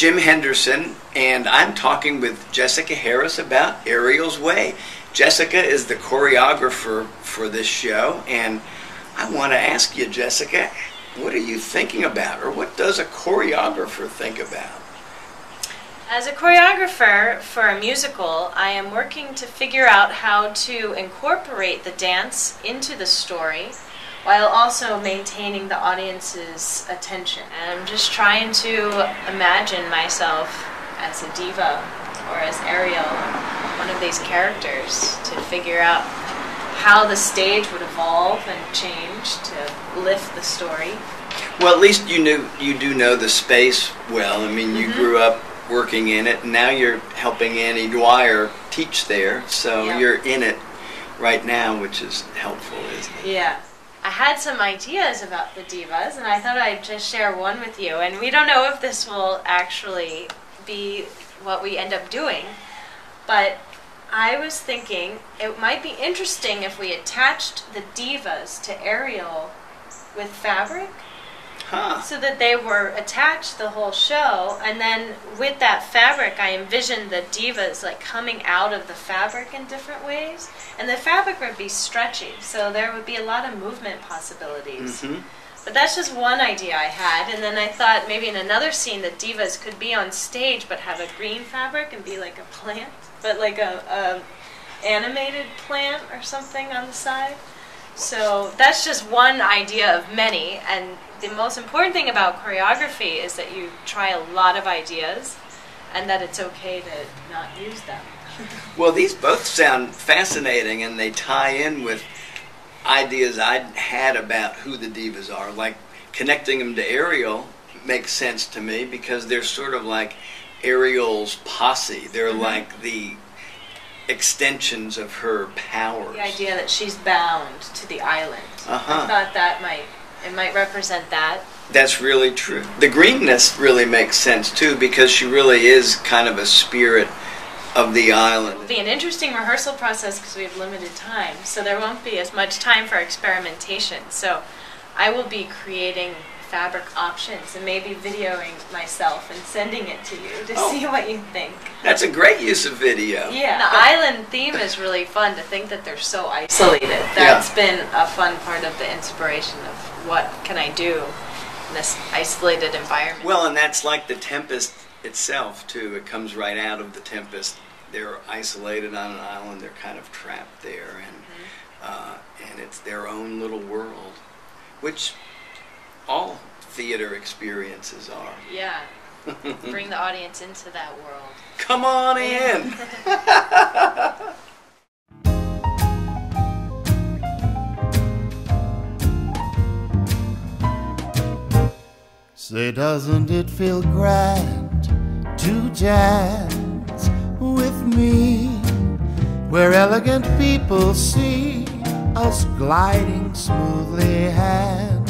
Jim Henderson, and I'm talking with Jessica Harris about Ariel's Way. Jessica is the choreographer for this show, and I want to ask you, Jessica, what are you thinking about, or what does a choreographer think about? As a choreographer for a musical, I am working to figure out how to incorporate the dance into the story while also maintaining the audience's attention. And I'm just trying to imagine myself as a diva or as Ariel, one of these characters, to figure out how the stage would evolve and change to lift the story. Well, at least you do know the space well. I mean, you grew up working in it, and now you're helping Annie Dwyer teach there, so you're in it right now, which is helpful, isn't it? Yeah. I had some ideas about the divas, and I thought I'd just share one with you, and we don't know if this will actually be what we end up doing, but I was thinking it might be interesting if we attached the divas to Ariel with fabric. So that they were attached the whole show, and then with that fabric I envisioned the divas like coming out of the fabric in different ways, and the fabric would be stretchy, so there would be a lot of movement possibilities. But that's just one idea I had, and then I thought maybe in another scene the divas could be on stage but have a green fabric and be like a plant, but like a animated plant or something on the side. So that's just one idea of many, and the most important thing about choreography is that you try a lot of ideas and that it's okay to not use them. Well, these both sound fascinating, and they tie in with ideas I'd had about who the divas are. Like connecting them to Ariel makes sense to me because they're sort of like Ariel's posse. They're like the extensions of her powers. The idea that she's bound to the island. I thought that might represent that. That's really true. The greenness really makes sense too, because she really is kind of a spirit of the island. It'll be an interesting rehearsal process because we have limited time, so there won't be as much time for experimentation. So I will be creating fabric options and maybe videoing myself and sending it to you to see what you think. That's a great use of video. Yeah, the island theme is really fun, to think that they're so isolated. That's been a fun part of the inspiration of what can I do in this isolated environment. Well, and that's like the Tempest itself too. It comes right out of the Tempest. They're isolated on an island. They're kind of trapped there, and it's their own little world, which all theater experiences are. Yeah. Bring the audience into that world. Come on in. Say, doesn't it feel grand to jazz with me, where elegant people see us gliding smoothly hand